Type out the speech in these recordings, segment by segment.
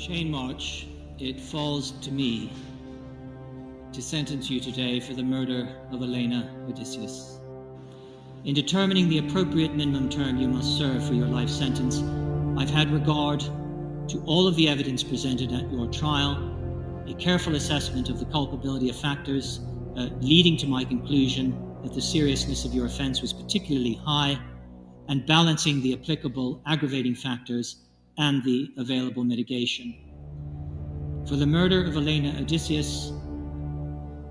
Shane March, it falls to me to sentence you today for the murder of Elena Odysseus. In determining the appropriate minimum term you must serve for your life sentence, I've had regard to all of the evidence presented at your trial, a careful assessment of the culpability of factors leading to my conclusion that the seriousness of your offense was particularly high, and balancing the applicable aggravating factors and the available mitigation. For the murder of Elena Odysseus,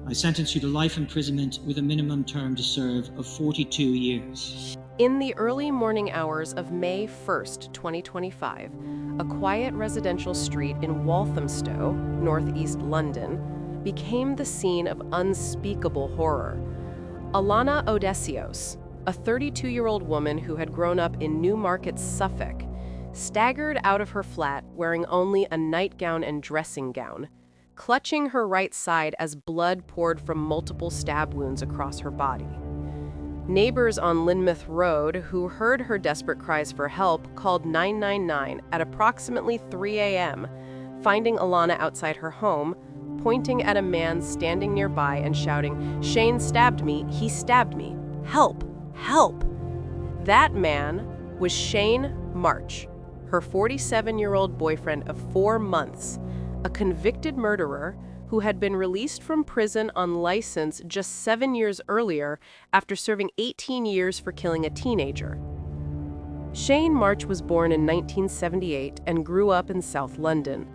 I sentence you to life imprisonment with a minimum term to serve of 42 years. In the early morning hours of May 1st, 2025, a quiet residential street in Walthamstow, northeast London, became the scene of unspeakable horror. Elena Odysseus, a 32-year-old woman who had grown up in Newmarket, Suffolk, staggered out of her flat wearing only a nightgown and dressing gown, clutching her right side as blood poured from multiple stab wounds across her body. Neighbors on Lynmouth Road, who heard her desperate cries for help, called 999 at approximately 3 a.m., finding Elena outside her home, pointing at a man standing nearby and shouting, "Shane stabbed me, he stabbed me, help, help." That man was Shane March, her 47-year-old boyfriend of 4 months, a convicted murderer who had been released from prison on license just 7 years earlier after serving 18 years for killing a teenager. Shane March was born in 1978 and grew up in South London.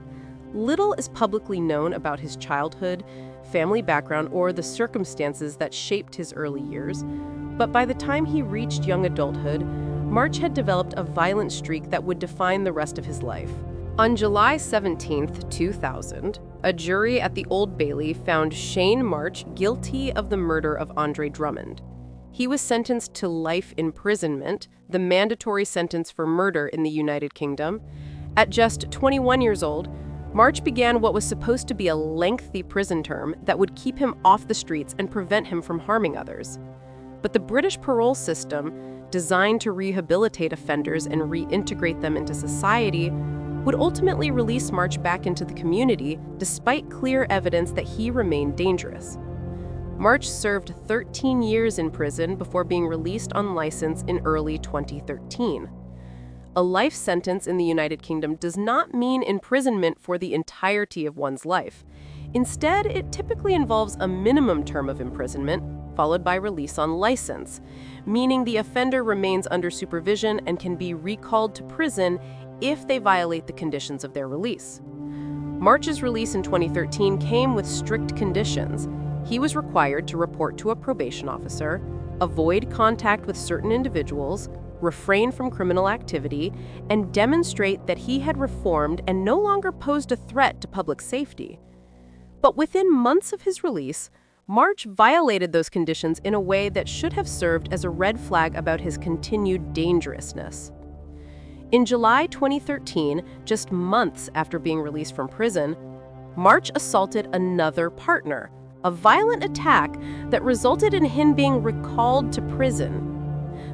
Little is publicly known about his childhood, family background, or the circumstances that shaped his early years, but by the time he reached young adulthood, March had developed a violent streak that would define the rest of his life. On July 17, 2000, a jury at the Old Bailey found Shane March guilty of the murder of Andre Drummond. He was sentenced to life imprisonment, the mandatory sentence for murder in the United Kingdom. At just 21 years old, March began what was supposed to be a lengthy prison term that would keep him off the streets and prevent him from harming others. But the British parole system, designed to rehabilitate offenders and reintegrate them into society, would ultimately release March back into the community despite clear evidence that he remained dangerous. March served 13 years in prison before being released on license in early 2013. A life sentence in the United Kingdom does not mean imprisonment for the entirety of one's life. Instead, it typically involves a minimum term of imprisonment, followed by release on license, meaning the offender remains under supervision and can be recalled to prison if they violate the conditions of their release. March's release in 2013 came with strict conditions. He was required to report to a probation officer, avoid contact with certain individuals, refrain from criminal activity, and demonstrate that he had reformed and no longer posed a threat to public safety. But within months of his release, March violated those conditions in a way that should have served as a red flag about his continued dangerousness. In July 2013, just months after being released from prison, March assaulted another partner, a violent attack that resulted in him being recalled to prison.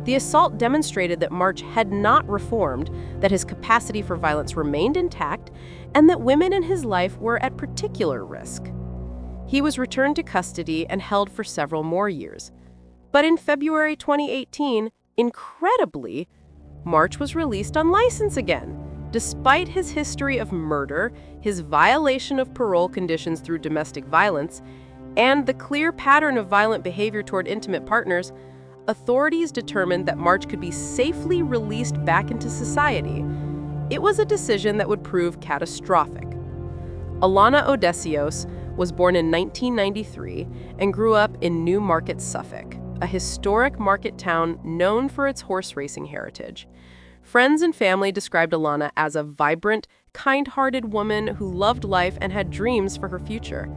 The assault demonstrated that March had not reformed, that his capacity for violence remained intact, and that women in his life were at particular risk. He was returned to custody and held for several more years. But in February 2018, incredibly, March was released on license again. Despite his history of murder, his violation of parole conditions through domestic violence, and the clear pattern of violent behavior toward intimate partners, authorities determined that March could be safely released back into society. It was a decision that would prove catastrophic. Elena Odysseus was born in 1993 and grew up in Newmarket, Suffolk, a historic market town known for its horse racing heritage. Friends and family described Elena as a vibrant, kind-hearted woman who loved life and had dreams for her future.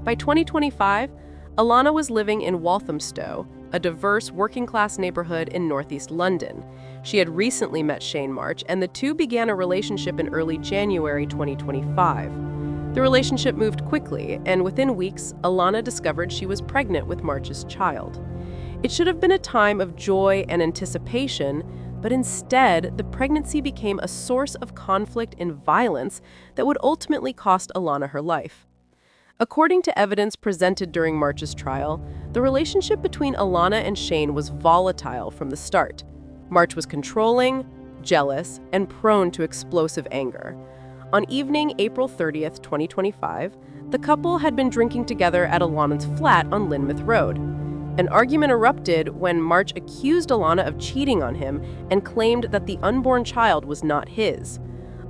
By 2025, Elena was living in Walthamstow, a diverse working-class neighborhood in northeast London. She had recently met Shane March, and the two began a relationship in early January 2025. The relationship moved quickly, and within weeks, Elena discovered she was pregnant with March's child. It should have been a time of joy and anticipation, but instead, the pregnancy became a source of conflict and violence that would ultimately cost Alana her life. According to evidence presented during March's trial, the relationship between Alana and Shane was volatile from the start. March was controlling, jealous, and prone to explosive anger. On evening April 30th, 2025, the couple had been drinking together at Alana's flat on Lynmouth Road. An argument erupted when March accused Alana of cheating on him and claimed that the unborn child was not his.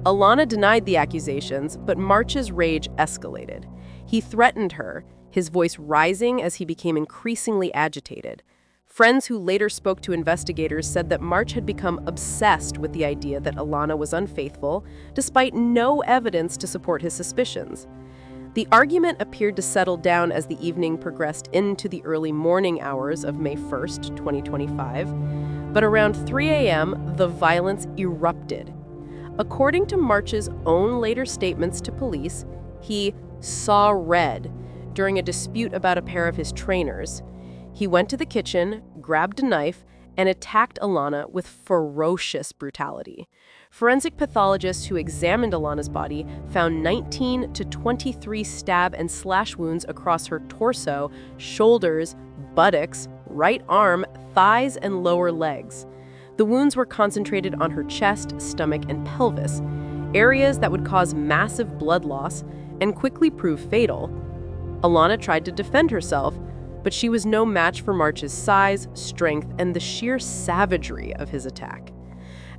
Alana denied the accusations, but March's rage escalated. He threatened her, his voice rising as he became increasingly agitated. Friends who later spoke to investigators said that March had become obsessed with the idea that Alana was unfaithful, despite no evidence to support his suspicions. The argument appeared to settle down as the evening progressed into the early morning hours of May 1st, 2025, but around 3 a.m., the violence erupted. According to March's own later statements to police, he saw red during a dispute about a pair of his trainers. He went to the kitchen, grabbed a knife, and attacked Alana with ferocious brutality. Forensic pathologists who examined Alana's body found 19 to 23 stab and slash wounds across her torso, shoulders, buttocks, right arm, thighs, and lower legs. The wounds were concentrated on her chest, stomach, and pelvis, areas that would cause massive blood loss and quickly prove fatal. Alana tried to defend herself, but she was no match for March's size, strength, and the sheer savagery of his attack.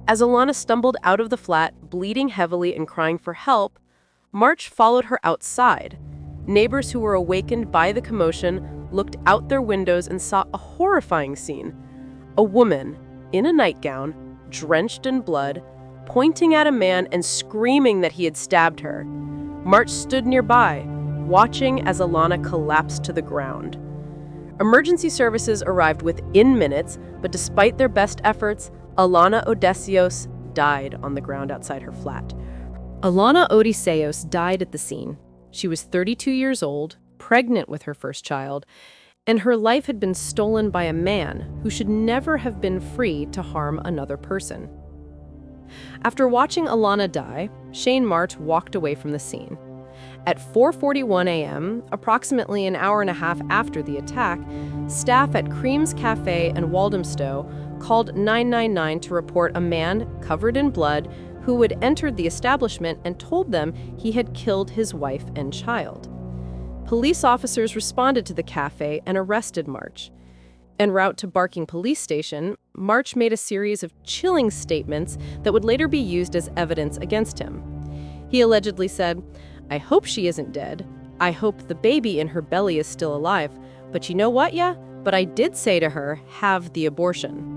As Alana stumbled out of the flat, bleeding heavily and crying for help, March followed her outside. Neighbors who were awakened by the commotion looked out their windows and saw a horrifying scene. A woman, in a nightgown, drenched in blood, pointing at a man and screaming that he had stabbed her. March stood nearby, watching as Alana collapsed to the ground. Emergency services arrived within minutes, but despite their best efforts, Alana Odysseos died on the ground outside her flat. Alana Odysseos died at the scene. She was 32 years old, pregnant with her first child, and her life had been stolen by a man who should never have been free to harm another person. After watching Alana die, Shane March walked away from the scene. At 4:41 a.m., approximately an hour and a half after the attack, staff at Cream's Cafe in Walthamstow called 999 to report a man covered in blood who had entered the establishment and told them he had killed his wife and child. Police officers responded to the cafe and arrested March. En route to Barking Police Station, March made a series of chilling statements that would later be used as evidence against him. He allegedly said, "I hope she isn't dead. I hope the baby in her belly is still alive. But you know what, But I did say to her, have the abortion."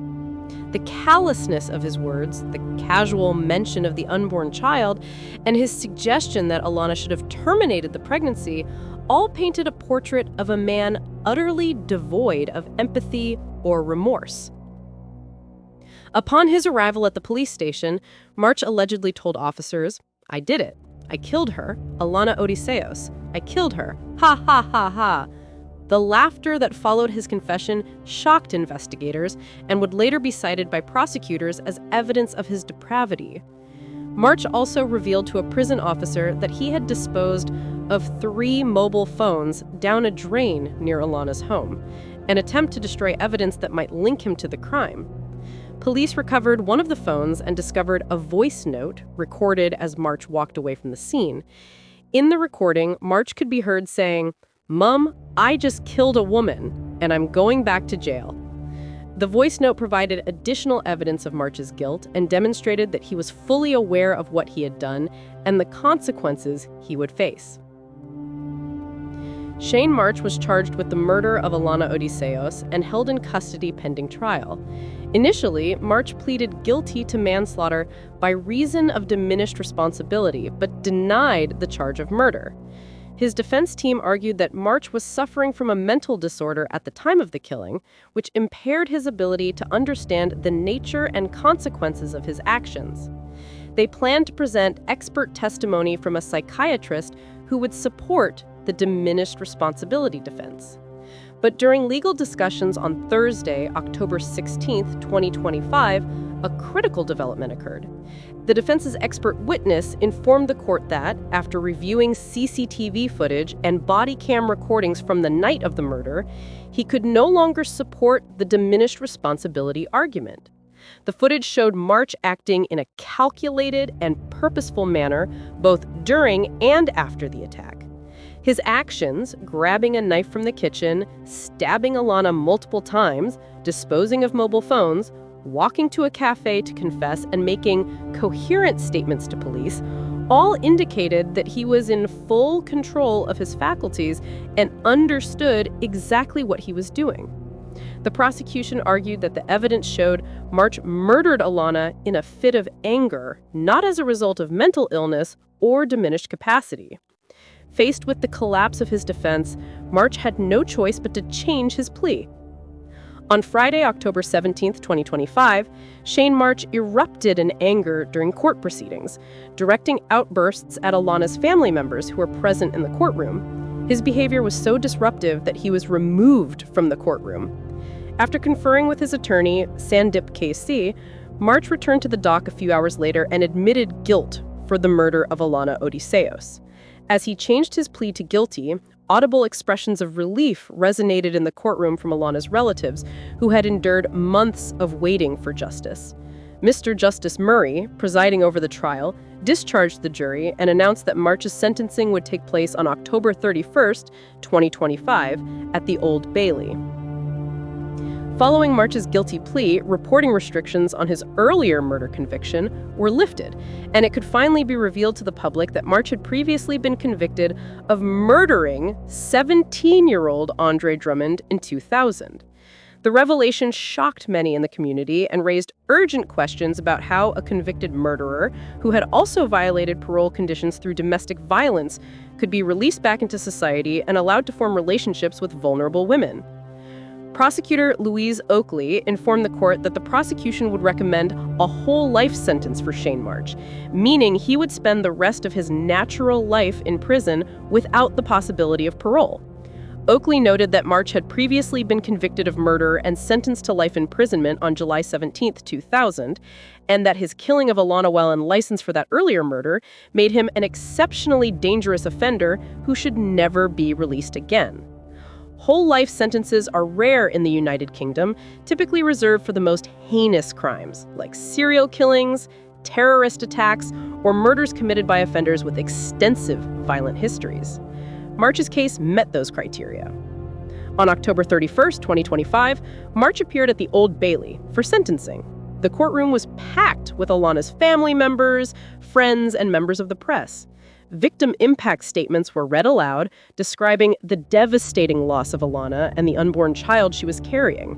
The callousness of his words, the casual mention of the unborn child, and his suggestion that Alana should have terminated the pregnancy all painted a portrait of a man utterly devoid of empathy or remorse. Upon his arrival at the police station, March allegedly told officers, "I did it. I killed her, Alana Odysseos. I killed her. Ha ha ha ha." The laughter that followed his confession shocked investigators and would later be cited by prosecutors as evidence of his depravity. March also revealed to a prison officer that he had disposed of 3 mobile phones down a drain near Alana's home, an attempt to destroy evidence that might link him to the crime. Police recovered one of the phones and discovered a voice note recorded as March walked away from the scene. In the recording, March could be heard saying, "Mom, I just killed a woman, and I'm going back to jail." The voice note provided additional evidence of March's guilt and demonstrated that he was fully aware of what he had done and the consequences he would face. Shane March was charged with the murder of Alana Odysseos and held in custody pending trial. Initially, March pleaded guilty to manslaughter by reason of diminished responsibility, but denied the charge of murder. His defense team argued that March was suffering from a mental disorder at the time of the killing, which impaired his ability to understand the nature and consequences of his actions. They planned to present expert testimony from a psychiatrist who would support the diminished responsibility defense. But during legal discussions on Thursday, October 16, 2025, a critical development occurred. The defense's expert witness informed the court that, after reviewing CCTV footage and body cam recordings from the night of the murder, he could no longer support the diminished responsibility argument. The footage showed March acting in a calculated and purposeful manner both during and after the attack. His actions, grabbing a knife from the kitchen, stabbing Alana multiple times, disposing of mobile phones, walking to a cafe to confess, and making coherent statements to police, all indicated that he was in full control of his faculties and understood exactly what he was doing. The prosecution argued that the evidence showed March murdered Alana in a fit of anger, not as a result of mental illness or diminished capacity. Faced with the collapse of his defense, March had no choice but to change his plea. On Friday, October 17, 2025, Shane March erupted in anger during court proceedings, directing outbursts at Alana's family members who were present in the courtroom. His behavior was so disruptive that he was removed from the courtroom. After conferring with his attorney, Sandip KC, March returned to the dock a few hours later and admitted guilt for the murder of Alana Odysseos. As he changed his plea to guilty, audible expressions of relief resonated in the courtroom from Alana's relatives, who had endured months of waiting for justice. Mr. Justice Murray, presiding over the trial, discharged the jury and announced that March's sentencing would take place on October 31st, 2025, at the Old Bailey. Following March's guilty plea, reporting restrictions on his earlier murder conviction were lifted, and it could finally be revealed to the public that March had previously been convicted of murdering 17-year-old Andre Drummond in 2000. The revelation shocked many in the community and raised urgent questions about how a convicted murderer, who had also violated parole conditions through domestic violence, could be released back into society and allowed to form relationships with vulnerable women. Prosecutor Louise Oakley informed the court that the prosecution would recommend a whole life sentence for Shane March, meaning he would spend the rest of his natural life in prison without the possibility of parole. Oakley noted that March had previously been convicted of murder and sentenced to life imprisonment on July 17, 2000, and that his killing of Alana while on license for that earlier murder made him an exceptionally dangerous offender who should never be released again. Whole life sentences are rare in the United Kingdom, typically reserved for the most heinous crimes, like serial killings, terrorist attacks, or murders committed by offenders with extensive violent histories. March's case met those criteria. On October 31st, 2025, March appeared at the Old Bailey for sentencing. The courtroom was packed with Alana's family members, friends, and members of the press. Victim impact statements were read aloud, describing the devastating loss of Alana and the unborn child she was carrying.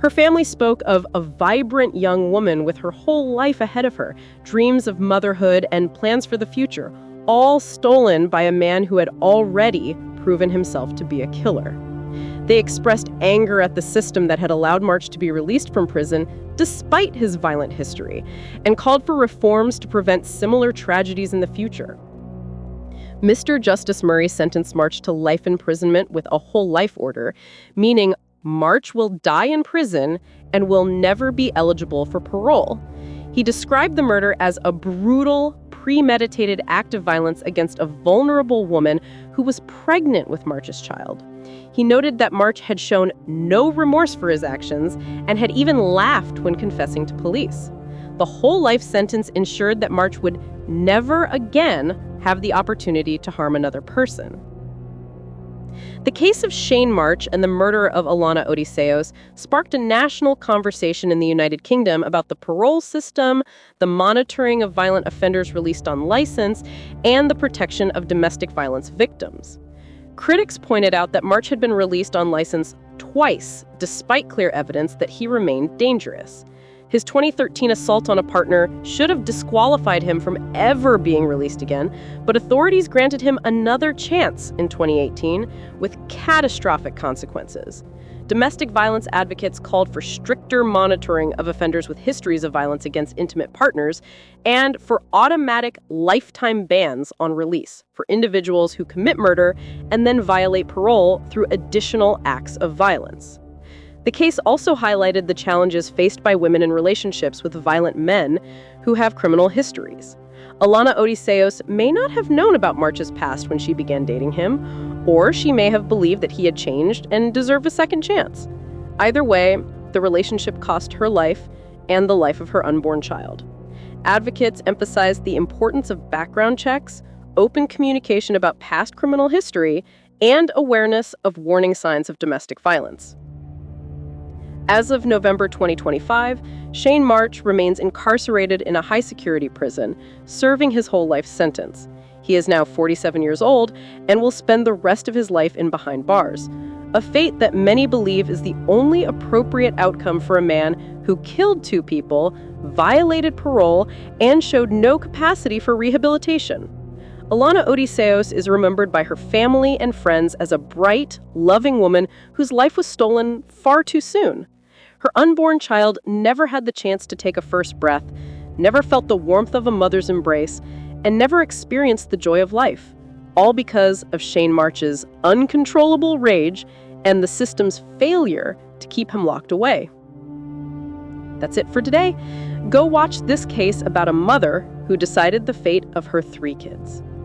Her family spoke of a vibrant young woman with her whole life ahead of her, dreams of motherhood and plans for the future, all stolen by a man who had already proven himself to be a killer. They expressed anger at the system that had allowed March to be released from prison despite his violent history, and called for reforms to prevent similar tragedies in the future. Mr. Justice Murray sentenced March to life imprisonment with a whole life order, meaning March will die in prison and will never be eligible for parole. He described the murder as a brutal, premeditated act of violence against a vulnerable woman who was pregnant with March's child. He noted that March had shown no remorse for his actions and had even laughed when confessing to police. The whole life sentence ensured that March would never again have the opportunity to harm another person. The case of Shane March and the murder of Alana Odysseos sparked a national conversation in the United Kingdom about the parole system, the monitoring of violent offenders released on license, and the protection of domestic violence victims. Critics pointed out that March had been released on license twice, despite clear evidence that he remained dangerous. His 2013 assault on a partner should have disqualified him from ever being released again, but authorities granted him another chance in 2018 with catastrophic consequences. Domestic violence advocates called for stricter monitoring of offenders with histories of violence against intimate partners and for automatic lifetime bans on release for individuals who commit murder and then violate parole through additional acts of violence. The case also highlighted the challenges faced by women in relationships with violent men who have criminal histories. Alana Odysseos may not have known about March's past when she began dating him, or she may have believed that he had changed and deserved a second chance. Either way, the relationship cost her life and the life of her unborn child. Advocates emphasized the importance of background checks, open communication about past criminal history, and awareness of warning signs of domestic violence. As of November 2025, Shane March remains incarcerated in a high-security prison, serving his whole life sentence. He is now 47 years old and will spend the rest of his life in behind bars, a fate that many believe is the only appropriate outcome for a man who killed 2 people, violated parole, and showed no capacity for rehabilitation. Alana Odysseos is remembered by her family and friends as a bright, loving woman whose life was stolen far too soon. Her unborn child never had the chance to take a first breath, never felt the warmth of a mother's embrace, and never experienced the joy of life, all because of Shane March's uncontrollable rage and the system's failure to keep him locked away. That's it for today. Go watch this case about a mother who decided the fate of her 3 kids.